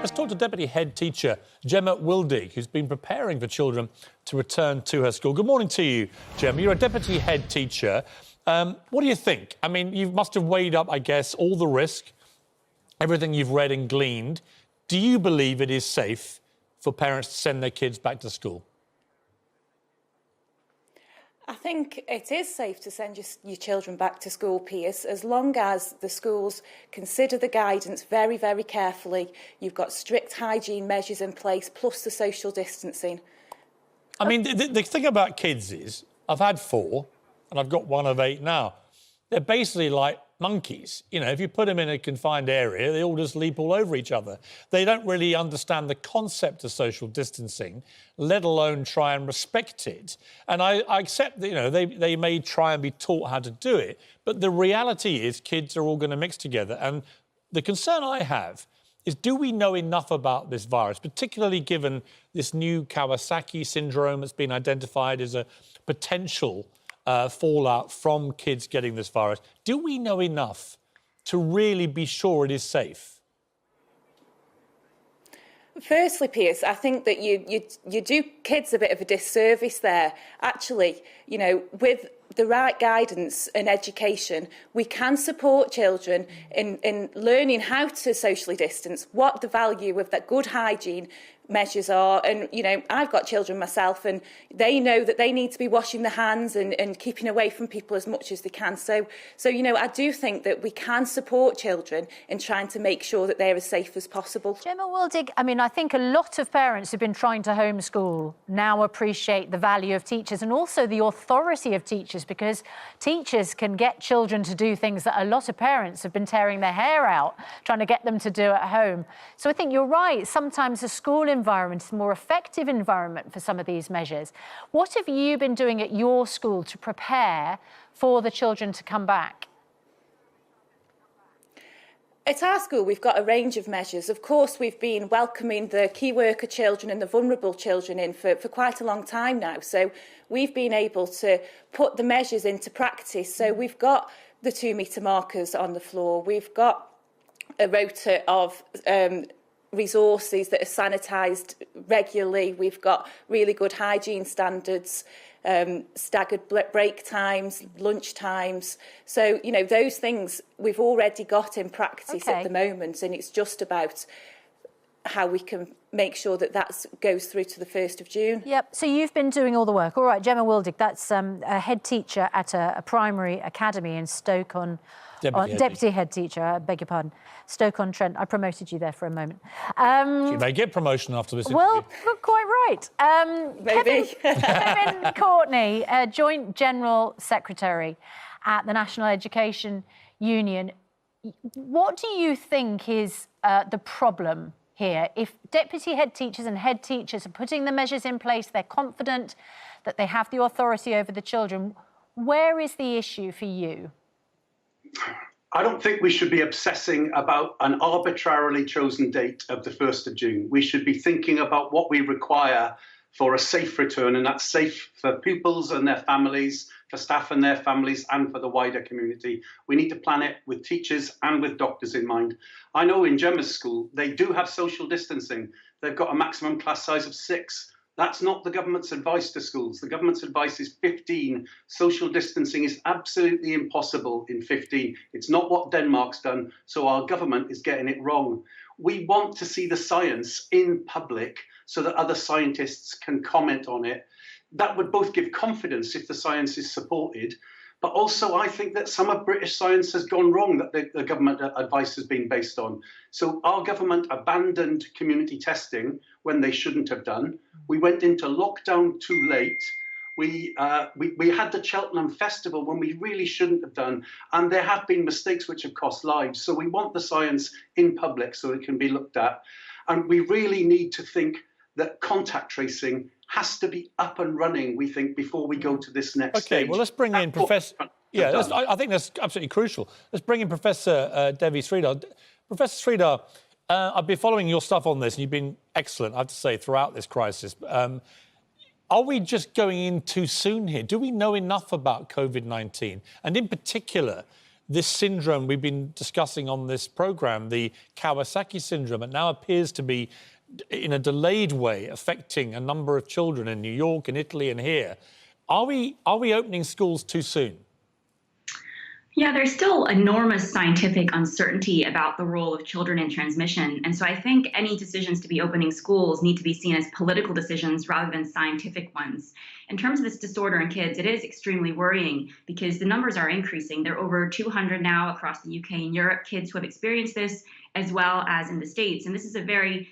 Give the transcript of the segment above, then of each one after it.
Let's talk to Deputy Head Teacher Gemma Willdigg, who's been preparing for children to return to her school. Good morning to you, Gemma. You're a Deputy Head Teacher. What do you think? I mean, you must have weighed up, I guess, all the risk, everything you've read and gleaned. Do you believe it is safe for parents to send their kids back to school? I think it is safe to send your children back to school, Piers, as long as the schools consider the guidance very, very carefully. You've got strict hygiene measures in place, plus the social distancing. I mean, the thing about kids is, I've had 4, and I've got one of 8 now. They're basically like monkeys. You know, if you put them in a confined area, they all just leap all over each other. They don't really understand the concept of social distancing, let alone try and respect it. And I accept that, you know, they may try and be taught how to do it, but the reality is kids are all going to mix together. And the concern I have is, do we know enough about this virus, particularly given this new Kawasaki syndrome that's been identified as a potential fallout from kids getting this virus? Do we know enough to really be sure it is safe? Firstly, Piers, I think that you do kids a bit of a disservice there. Actually, you know, with the right guidance and education, we can support children in learning how to socially distance, what the value of that good hygiene measures are. And, you know, I've got children myself, and they know that they need to be washing their hands and keeping away from people as much as they can. So, you know, I do think that we can support children in trying to make sure that they're as safe as possible. Gemma Willdigg, I mean, I think a lot of parents who've been trying to homeschool now appreciate the value of teachers and also the authority of teachers, because teachers can get children to do things that a lot of parents have been tearing their hair out trying to get them to do at home. So I think you're right. Sometimes a school environment is a more effective environment for some of these measures. What have you been doing at your school to prepare for the children to come back? At our school, we've got a range of measures. Of course, we've been welcoming the key worker children and the vulnerable children in for quite a long time now. So we've been able to put the measures into practice. So we've got the 2-metre markers on the floor. We've got a rota of resources that are sanitised regularly. We've got really good hygiene standards, staggered break times, lunch times. So, you know, those things we've already got in practice at the moment, and it's just about how we can make sure that that goes through to the 1st of June. Yep, so you've been doing all the work. All right, Gemma Willdigg, that's a head teacher at a primary academy in Stoke-on... Deputy head teacher, I beg your pardon. Stoke-on-Trent. I promoted you there for a moment. You may get promotion after this interview. Well, quite right. Maybe. Kevin Courtney, Joint General Secretary at the National Education Union. What do you think is the problem here? If deputy head teachers and head teachers are putting the measures in place, they're confident that they have the authority over the children, where is the issue for you? I don't think we should be obsessing about an arbitrarily chosen date of the 1st of June. We should be thinking about what we require for a safe return, and that's safe for pupils and their families, for staff and their families, and for the wider community. We need to plan it with teachers and with doctors in mind. I know in Gemma's school, they do have social distancing. They've got a maximum class size of 6. That's not the government's advice to schools. The government's advice is 15. Social distancing is absolutely impossible in 15. It's not what Denmark's done, so our government is getting it wrong. We want to see the science in public so that other scientists can comment on it. That would both give confidence if the science is supported, but also I think that some of British science has gone wrong that the government advice has been based on. So our government abandoned community testing when they shouldn't have done. We went into lockdown too late. We had the Cheltenham Festival when we really shouldn't have done. And there have been mistakes which have cost lives. So we want the science in public so it can be looked at. And we really need to think that contact tracing has to be up and running, we think, before we go to this next stage. OK, well, let's bring in Professor... Yeah, I think that's absolutely crucial. Let's bring in Professor Devi Sridhar. Professor Sridhar, I've been following your stuff on this, and you've been excellent, I have to say, throughout this crisis. Are we just going in too soon here? Do we know enough about COVID-19? And in particular, this syndrome we've been discussing on this programme, the Kawasaki syndrome, it now appears to be, in a delayed way, affecting a number of children in New York and Italy and here. Are we opening schools too soon? Yeah, there's still enormous scientific uncertainty about the role of children in transmission. And so I think any decisions to be opening schools need to be seen as political decisions rather than scientific ones. In terms of this disorder in kids, it is extremely worrying because the numbers are increasing. There are over 200 now across the UK and Europe, kids who have experienced this, as well as in the States. And this is a very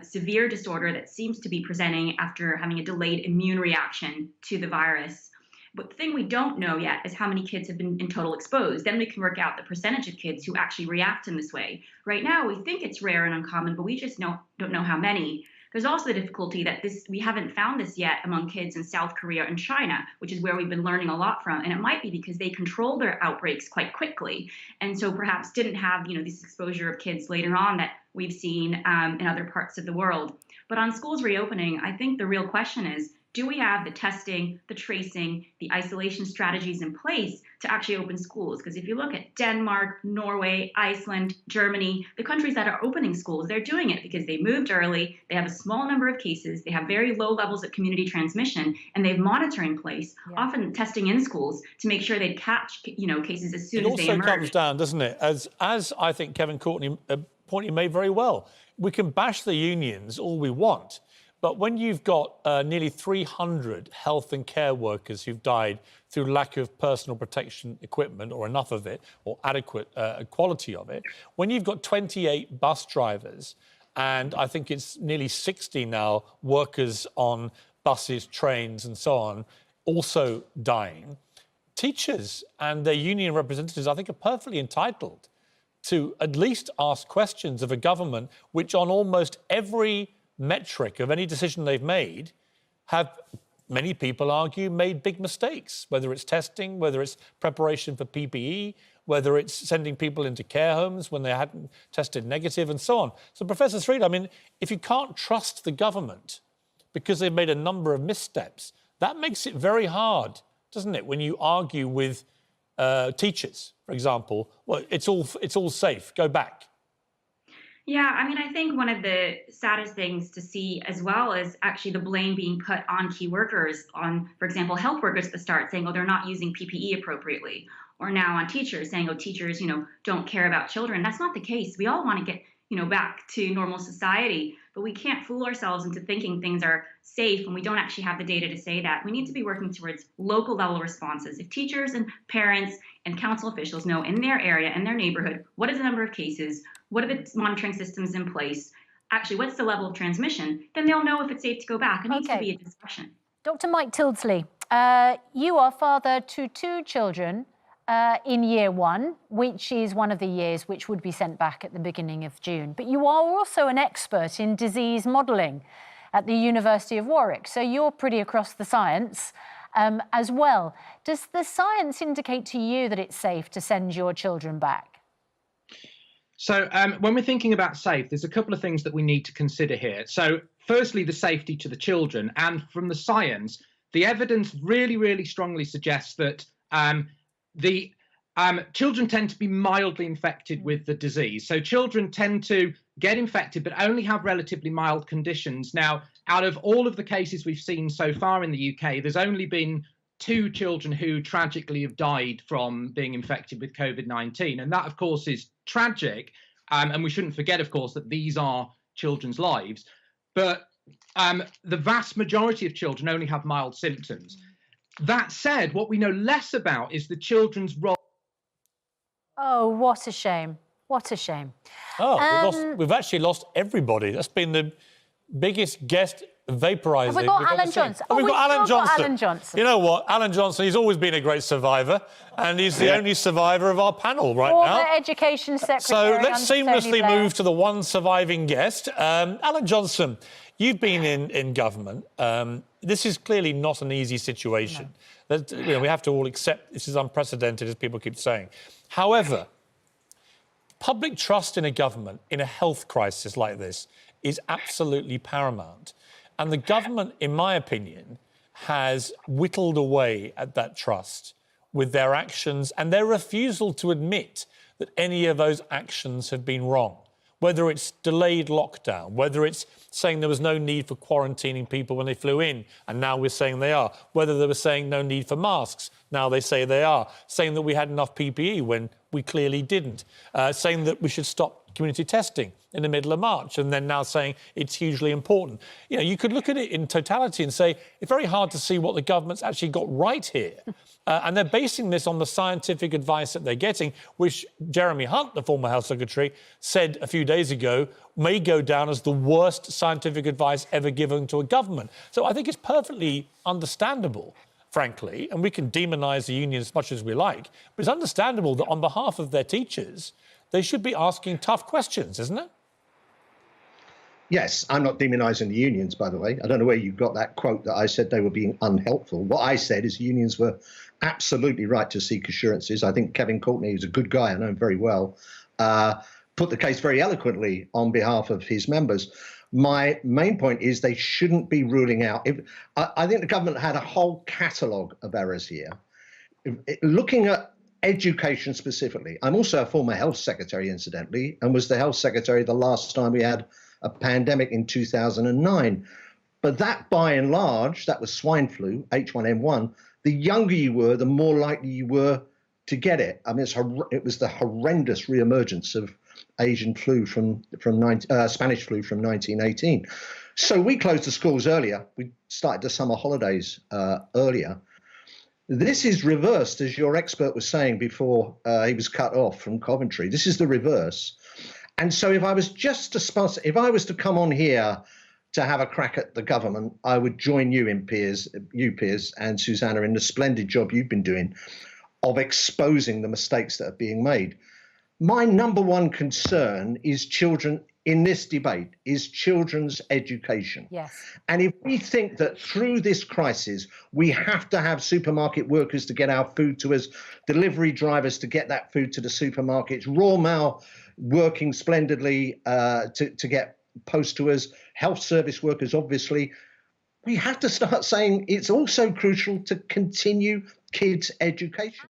severe disorder that seems to be presenting after having a delayed immune reaction to the virus. But the thing we don't know yet is how many kids have been in total exposed. Then we can work out the percentage of kids who actually react in this way. Right now, we think it's rare and uncommon, but we just don't know how many. There's also the difficulty that we haven't found this yet among kids in South Korea and China, which is where we've been learning a lot from. And it might be because they control their outbreaks quite quickly, and so perhaps didn't have, this exposure of kids later on that we've seen in other parts of the world. But on schools reopening, I think the real question is, do we have the testing, the tracing, the isolation strategies in place to actually open schools? Because if you look at Denmark, Norway, Iceland, Germany, the countries that are opening schools, they're doing it because they moved early, they have a small number of cases, they have very low levels of community transmission, and they have monitoring in place, often testing in schools to make sure they catch cases as soon as they emerge. It also comes down, doesn't it, as I think Kevin Courtney, a point you made very well, we can bash the unions all we want, but when you've got nearly 300 health and care workers who've died through lack of personal protection equipment or enough of it or adequate quality of it, when you've got 28 bus drivers and I think it's nearly 60 now workers on buses, trains and so on also dying, teachers and their union representatives, I think, are perfectly entitled to at least ask questions of a government which on almost every metric of any decision they've made have, many people argue, made big mistakes, whether it's testing, whether it's preparation for PPE, whether it's sending people into care homes when they hadn't tested negative and so on. So, Professor Sridhar, I mean, if you can't trust the government because they've made a number of missteps, that makes it very hard, doesn't it, when you argue with teachers, for example, well, it's all safe, go back. Yeah, I mean, I think one of the saddest things to see as well is actually the blame being put on key workers, on, for example, health workers at the start saying, oh, they're not using PPE appropriately, or now on teachers saying, oh, teachers, don't care about children. That's not the case. We all want to get, back to normal society, but we can't fool ourselves into thinking things are safe when we don't actually have the data to say that. We need to be working towards local level responses. If teachers and parents and council officials know in their area and their neighborhood, what is the number of cases, what are the monitoring systems in place, actually what's the level of transmission, then they'll know if it's safe to go back. It needs to be a discussion. Dr. Mike Tildesley, you are father to 2 children in year 1, which is one of the years which would be sent back at the beginning of June. But you are also an expert in disease modelling at the University of Warwick, so you're pretty across the science as well. Does the science indicate to you that it's safe to send your children back? So when we're thinking about safe, there's a couple of things that we need to consider here. So firstly, the safety to the children. And from the science, the evidence really, really strongly suggests that the children tend to be mildly infected with the disease. So children tend to get infected, but only have relatively mild conditions. Now, out of all of the cases we've seen so far in the UK, there's only been 2 children who tragically have died from being infected with COVID-19. And that, of course, is tragic. And we shouldn't forget, of course, that these are children's lives. But the vast majority of children only have mild symptoms. That said, what we know less about is the children's role. Oh, what a shame. What a shame. Oh, we've actually lost everybody. That's been the biggest guest vaporising. Have we got Alan Johnson? Oh, we've got Alan Johnson. You know what? Alan Johnson, he's always been a great survivor, and he's the only survivor of our panel right now. Former Education Secretary. So let's seamlessly move to the one surviving guest. Alan Johnson, you've been in government. This is clearly not an easy situation. No. We have to all accept this is unprecedented, as people keep saying. However, public trust in a government in a health crisis like this is absolutely paramount. And the government, in my opinion, has whittled away at that trust. with their actions and their refusal to admit that any of those actions have been wrong. Whether it's delayed lockdown, whether it's saying there was no need for quarantining people when they flew in, and now we're saying they are, whether they were saying no need for masks, now they say they are, saying that we had enough PPE when we clearly didn't, saying that we should stop community testing in the middle of March, and then now saying it's hugely important. You know, you could look at it in totality and say it's very hard to see what the government's actually got right here. And they're basing this on the scientific advice that they're getting, which Jeremy Hunt, the former Health Secretary, said a few days ago may go down as the worst scientific advice ever given to a government. So I think it's perfectly understandable, frankly, and we can demonise the union as much as we like, but it's understandable that on behalf of their teachers, they should be asking tough questions, isn't it? Yes, I'm not demonising the unions, by the way. I don't know where you got that quote that I said they were being unhelpful. What I said is unions were absolutely right to seek assurances. I think Kevin Courtney, who's a good guy, I know him very well, put the case very eloquently on behalf of his members. My main point is they shouldn't be ruling out. I think the government had a whole catalogue of errors here. Looking at education specifically, I'm also a former health secretary, incidentally, and was the health secretary the last time we had a pandemic in 2009. But that, by and large, that was swine flu, H1N1. The younger you were, the more likely you were to get it. I mean, it was the horrendous reemergence of Asian flu Spanish flu from 1918. So we closed the schools earlier. We started the summer holidays earlier. This is reversed, as your expert was saying before he was cut off from Coventry. This is the reverse. And so if I was just to sponsor, if I was to come on here to have a crack at the government, I would join you in Piers, and Susanna, in the splendid job you've been doing of exposing the mistakes that are being made. My number one concern is children in this debate, is children's education. Yes. And if we think that through this crisis, we have to have supermarket workers to get our food to us, delivery drivers to get that food to the supermarkets, raw mail working splendidly to get post to us, health service workers, obviously, we have to start saying it's also crucial to continue kids' education.